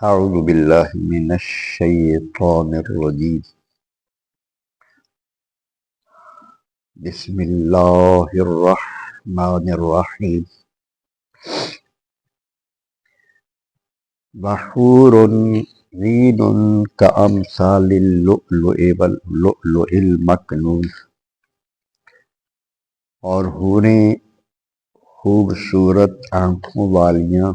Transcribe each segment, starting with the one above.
أعوذ بالله من الشيطان الرجيم. بسم الله الرحمن الرحيم. بحور عين كأمثال اللؤلؤ المكنون. اور حوریں خوبصورت آنکھوں والیاں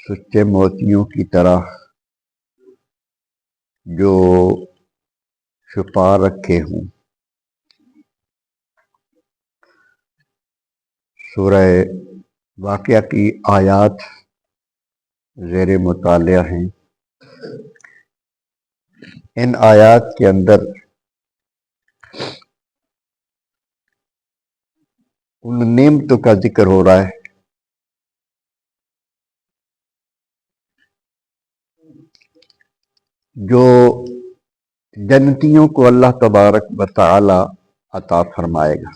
سچے موتیوں کی طرح جو چھپا رکھے ہوں. سورہ واقعہ کی آیات زیر مطالعہ ہیں. ان آیات کے اندر ان نعمتوں کا ذکر ہو رہا ہے جو جنتیوں کو اللہ تبارک و تعالی عطا فرمائے گا.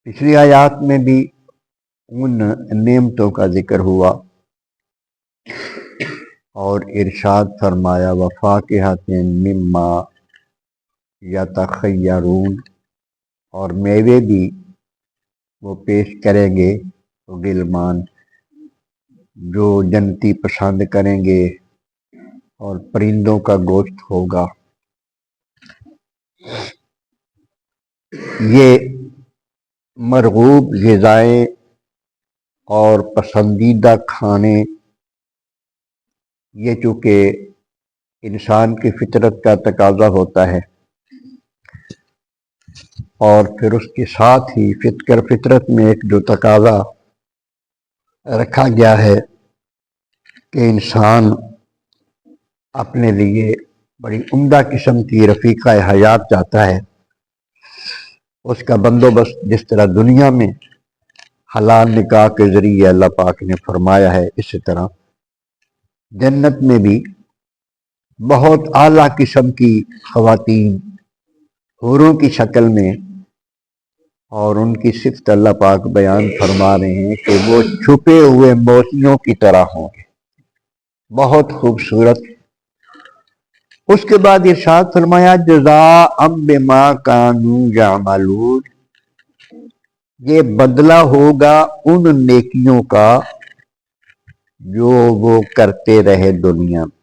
پچھلی آیات میں بھی ان نعمتوں کا ذکر ہوا اور ارشاد فرمایا وفاکہۃ مما یتخیرون، اور میوے بھی وہ پیش کریں گے غلمان جو جنتی پسند کریں گے، اور پرندوں کا گوشت ہوگا. یہ مرغوب غذائیں اور پسندیدہ کھانے یہ چونکہ انسان کی فطرت کا تقاضا ہوتا ہے، اور پھر اس کے ساتھ ہی فطرت میں ایک جو تقاضا رکھا گیا ہے کہ انسان اپنے لیے بڑی عمدہ قسم کی رفیقہ حیات چاہتا ہے. اس کا بندوبست جس طرح دنیا میں حلال نکاح کے ذریعے اللہ پاک نے فرمایا ہے، اسی طرح جنت میں بھی بہت اعلیٰ قسم کی خواتین حوروں کی شکل میں، اور ان کی صفت اللہ پاک بیان فرما رہے ہیں کہ وہ چھپے ہوئے موتیوں کی طرح ہوں گے، بہت خوبصورت. اس کے بعد ارشاد فرمایا جزاء بما کانوا یعملون، یہ بدلہ ہوگا ان نیکیوں کا جو وہ کرتے رہے دنیا میں.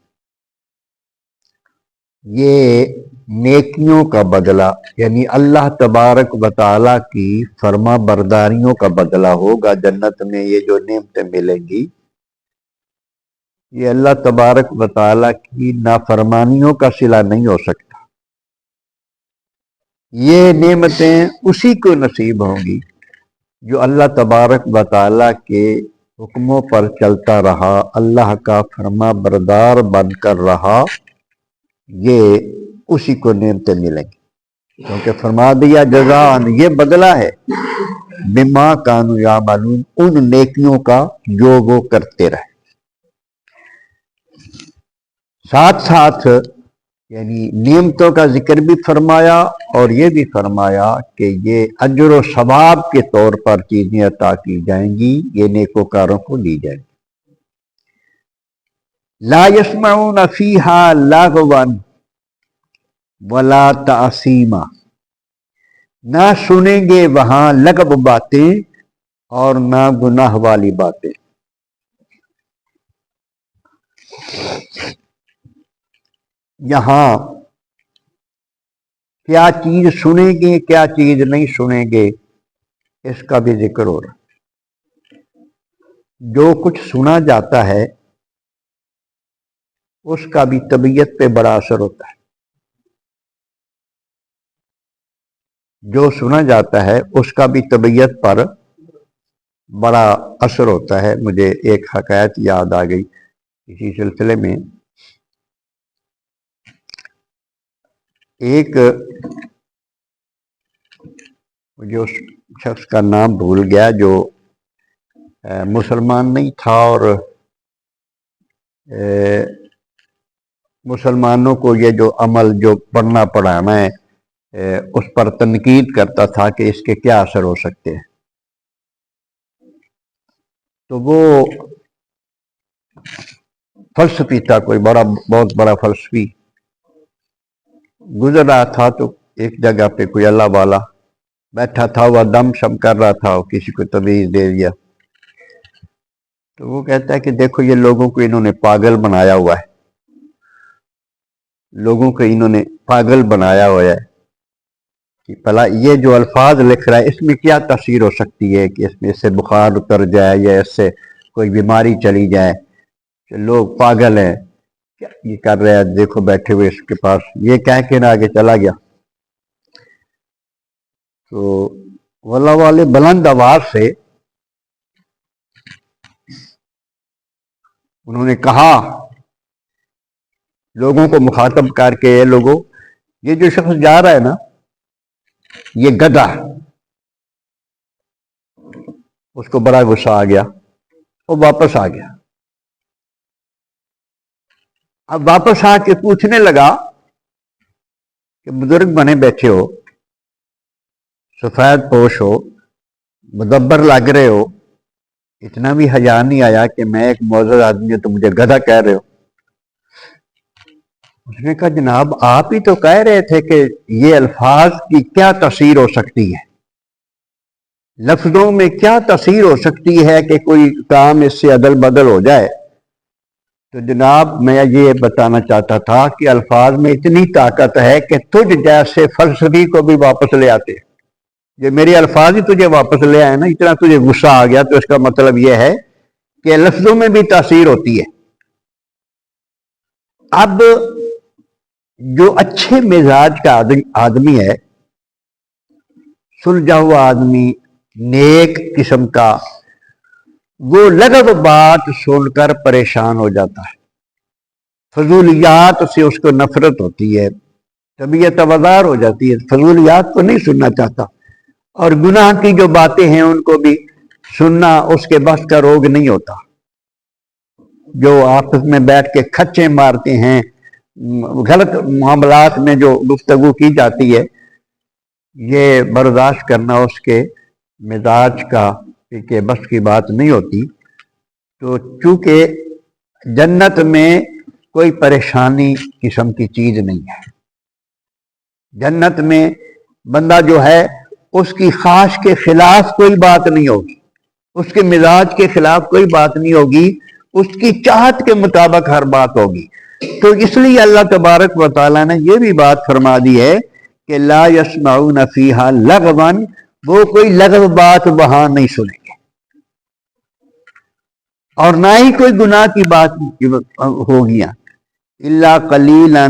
یہ نیکیوں کا بدلہ یعنی اللہ تبارک و تعالی کی فرما برداریوں کا بدلہ ہوگا. جنت میں یہ جو نعمتیں ملیں گی یہ اللہ تبارک و تعالی کی نافرمانیوں کا صلہ نہیں ہو سکتا. یہ نعمتیں اسی کو نصیب ہوں گی جو اللہ تبارک و تعالی کے حکموں پر چلتا رہا، اللہ کا فرما بردار بن کر رہا. یہ اسی کو نعمتیں ملیں گی، کیونکہ فرما دیا جزاء، یہ بدلہ ہے بما کانوا یعملون، ان نیکیوں کا جو وہ کرتے رہے. ساتھ ساتھ یعنی نعمتوں کا ذکر بھی فرمایا اور یہ بھی فرمایا کہ یہ اجر و ثواب کے طور پر چیزیں عطا کی جائیں گی، یہ نیکوکاروں کو دی جائیں گی. لا يسمعون فيها لغوا ولا تأثیما، نہ سنیں گے وہاں لغو باتیں اور نہ گناہ والی باتیں. یہاں کیا چیز سنیں گے کیا چیز نہیں سنیں گے اس کا بھی ذکر ہو رہا. جو کچھ سنا جاتا ہے اس کا بھی طبیعت پہ بڑا اثر ہوتا ہے. جو سنا جاتا ہے اس کا بھی طبیعت پر بڑا اثر ہوتا ہے. مجھے ایک حکایت یاد آ گئی اسی سلسلے میں. ایک مجھے اس شخص کا نام بھول گیا جو مسلمان نہیں تھا، اور مسلمانوں کو یہ جو عمل جو پڑھنا پڑھانا ہے اس پر تنقید کرتا تھا کہ اس کے کیا اثر ہو سکتے ہیں. تو وہ فلسفی تھا، کوئی بہت بڑا فلسفی گزر رہا تھا، تو ایک جگہ پہ کوئی اللہ والا بیٹھا تھا، وہ دم شم کر رہا تھا، وہ کسی کو تویز دے دیا. تو وہ کہتا ہے کہ دیکھو یہ لوگوں کو انہوں نے پاگل بنایا ہوا ہے، لوگوں کو انہوں نے پاگل بنایا ہوا ہے کہ بھلا یہ جو الفاظ لکھ رہا ہے اس میں کیا تاثیر ہو سکتی ہے کہ اس میں سے بخار اتر جائے یا اس سے کوئی بیماری چلی جائے، کہ لوگ پاگل ہیں، کیا یہ کر رہے ہیں، دیکھو بیٹھے ہوئے اس کے پاس. یہ کہہ کے نہ آگے چلا گیا. تو واللہ والے بلند آواز سے انہوں نے کہا لوگوں کو مخاطب کر کے، لوگوں یہ جو شخص جا رہا ہے نا یہ گدھا ہے. اس کو بڑا غصہ آ گیا، وہ واپس آ گیا. اب واپس آ کے پوچھنے لگا کہ بزرگ بنے بیٹھے ہو، سفید پوش ہو، مدبر لگ رہے ہو، اتنا بھی حیا نہیں آیا کہ میں ایک معزز آدمی ہوں تو مجھے گدھا کہہ رہے ہو. اس نے کہا جناب آپ ہی تو کہہ رہے تھے کہ یہ الفاظ کی کیا تاثیر ہو سکتی ہے، لفظوں میں کیا تاثیر ہو سکتی ہے کہ کوئی کام اس سے عدل بدل ہو جائے. تو جناب میں یہ بتانا چاہتا تھا کہ الفاظ میں اتنی طاقت ہے کہ تجھ جیسے فلسفی کو بھی واپس لے آتے. یہ میرے الفاظ ہی تجھے واپس لے آئے نا، اتنا تجھے غصہ آ گیا، تو اس کا مطلب یہ ہے کہ لفظوں میں بھی تاثیر ہوتی ہے. اب جو اچھے مزاج کا آدمی ہے، سلجھا ہوا آدمی، نیک قسم کا، وہ لغو بات سن کر پریشان ہو جاتا ہے، فضولیات سے اس کو نفرت ہوتی ہے، طبیعت وزار ہو جاتی ہے، فضولیات کو نہیں سننا چاہتا. اور گناہ کی جو باتیں ہیں ان کو بھی سننا اس کے بس کا روگ نہیں ہوتا. جو آپس میں بیٹھ کے کھچے مارتے ہیں، غلط معاملات میں جو گفتگو کی جاتی ہے، یہ برداشت کرنا اس کے مزاج کا کہ بس کی بات نہیں ہوتی. تو چونکہ جنت میں کوئی پریشانی قسم کی چیز نہیں ہے، جنت میں بندہ جو ہے اس کی خواہش کے خلاف کوئی بات نہیں ہوگی، اس کے مزاج کے خلاف کوئی بات نہیں ہوگی، اس کی چاہت کے مطابق ہر بات ہوگی. تو اس لیے اللہ تبارک و تعالیٰ نے یہ بھی بات فرما دی ہے کہ لا یسمعون فیہا لغوا، وہ کوئی لغو بات وہاں نہیں سنیں گے، اور نہ ہی کوئی گناہ کی بات ہوگی. الا قلیلا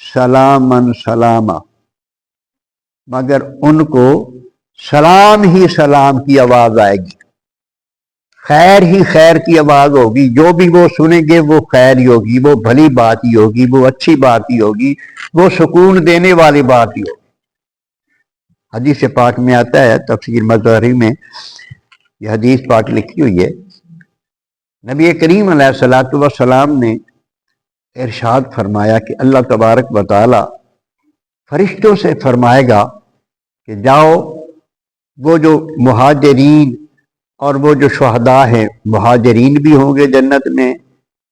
سلاما سلاما، مگر ان کو سلام ہی سلام کی آواز آئے گی، خیر ہی خیر کی آواز ہوگی. جو بھی وہ سنیں گے وہ خیر ہی ہوگی، وہ بھلی بات ہی ہوگی، وہ اچھی بات ہی ہوگی، وہ سکون دینے والی بات ہی ہوگی. حدیث پاک میں آتا ہے، تفسیر مظہری میں یہ حدیث پاک لکھی ہوئی ہے، نبی کریم علیہ الصلوۃ والسلام نے ارشاد فرمایا کہ اللہ تبارک و تعالی فرشتوں سے فرمائے گا کہ جاؤ وہ جو مہاجرین اور وہ جو شہداء ہیں، مہاجرین بھی ہوں گے جنت میں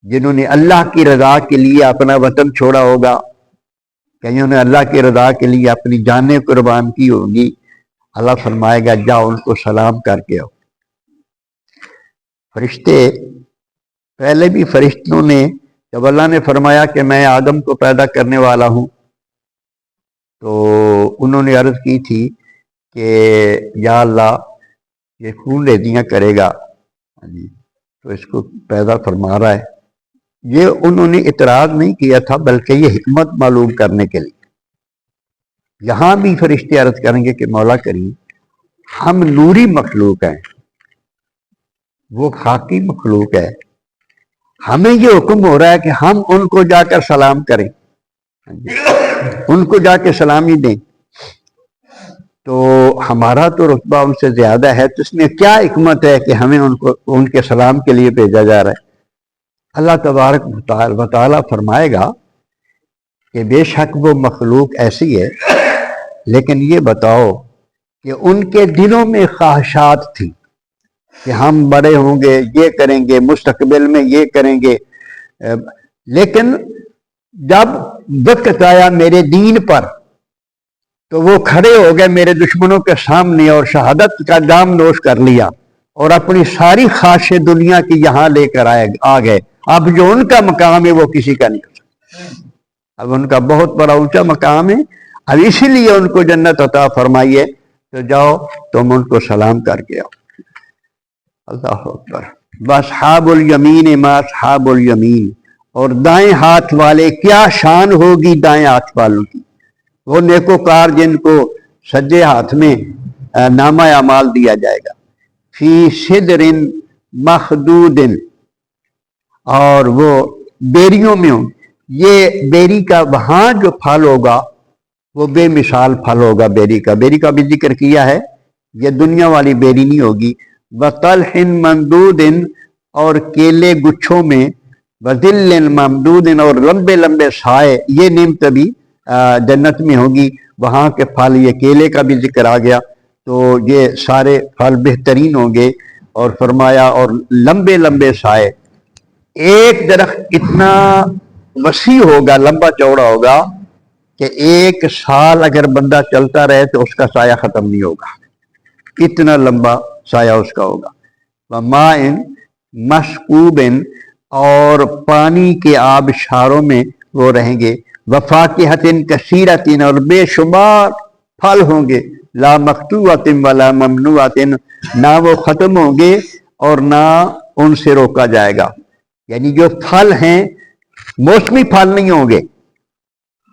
جنہوں نے اللہ کی رضا کے لیے اپنا وطن چھوڑا ہوگا، کئیوں نے اللہ کی رضا کے لیے اپنی جانیں قربان کی ہوگی. اللہ فرمائے گا جاؤ ان کو سلام کر کے آؤ. فرشتے پہلے بھی فرشتوں نے جب اللہ نے فرمایا کہ میں آدم کو پیدا کرنے والا ہوں، تو انہوں نے عرض کی تھی کہ یا اللہ یہ خون ریزیاں کرے گا، تو اس کو پیدا فرما رہا ہے. یہ انہوں نے اعتراض نہیں کیا تھا، بلکہ یہ حکمت معلوم کرنے کے لیے. یہاں بھی فرشتے عرض کریں گے کہ مولا کریم ہم نوری مخلوق ہیں، وہ خاکی مخلوق ہے، ہمیں یہ حکم ہو رہا ہے کہ ہم ان کو جا کر سلام کریں، ان کو جا کے سلامی دیں، تو ہمارا تو رتبہ ان سے زیادہ ہے، تو اس میں کیا حکمت ہے کہ ہمیں ان کے سلام کے لیے بھیجا جا رہا ہے. اللہ تبارک و تعالیٰ فرمائے گا کہ بے شک وہ مخلوق ایسی ہے، لیکن یہ بتاؤ کہ ان کے دلوں میں خواہشات تھی، کہ ہم بڑے ہوں گے، یہ کریں گے، مستقبل میں یہ کریں گے، لیکن جب وقت آیا میرے دین پر تو وہ کھڑے ہو گئے میرے دشمنوں کے سامنے اور شہادت کا جام نوش کر لیا اور اپنی ساری خواہشیں دنیا کی یہاں لے کر آ گئے۔ اب جو ان کا مقام ہے وہ کسی کا نہیں ہو سکتا، اب ان کا بہت بڑا اونچا مقام ہے، اب اسی لیے ان کو جنت عطا فرمائیے، تو جاؤ تم ان کو سلام کر کے آؤ۔ اللہ اکبر۔ واصحاب الیمین ما اصحاب الیمین، اور دائیں ہاتھ والے کیا شان ہوگی دائیں ہاتھ والوں کی، وہ نیکوکار جن کو سجے ہاتھ میں نامہ اعمال دیا جائے گا، فی صدر مخدود، اور وہ بیریوں میں ہوں۔ یہ بیری کا وہاں جو پھل ہوگا وہ بے مثال پھل ہوگا، بیری کا بھی ذکر کیا ہے، یہ دنیا والی بیری نہیں ہوگی۔ وطلح ممدود، اور کیلے گچھوں میں، وظل ممدود، اور لمبے لمبے سائے، یہ نعمت بھی جنت میں ہوگی۔ وہاں کے پھل، یہ کیلے کا بھی ذکر آ گیا، تو یہ سارے پھل بہترین ہوں گے، اور فرمایا اور لمبے لمبے سائے، ایک درخت اتنا وسیع ہوگا، لمبا چوڑا ہوگا کہ ایک سال اگر بندہ چلتا رہے تو اس کا سایہ ختم نہیں ہوگا، اتنا لمبا سایہ اس کا ہوگا۔ وماء مسکوب، اور پانی کے آبشاروں میں وہ رہیں گے۔ وفاکہۃ کثیرۃ، اور بے شمار پھل ہوں گے۔ لا مقطوعۃ ولا ممنوعۃ، نہ وہ ختم ہوں گے اور نہ ان سے روکا جائے گا، یعنی جو پھل ہیں موسمی پھل نہیں ہوں گے،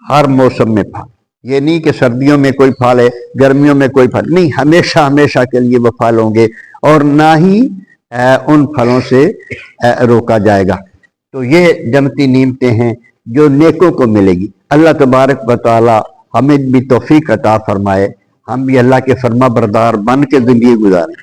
ہر موسم میں پھل، یہ نہیں کہ سردیوں میں کوئی پھل ہے گرمیوں میں کوئی پھل نہیں، ہمیشہ ہمیشہ کے لیے وہ پھل ہوں گے، اور نہ ہی ان پھلوں سے روکا جائے گا۔ تو یہ جنتی نعمتیں ہیں جو نیکوں کو ملے گی۔ اللہ تبارک و تعالی ہمیں بھی توفیق عطا فرمائے، ہم بھی اللہ کے فرما بردار بن کے زندگی گزاریں۔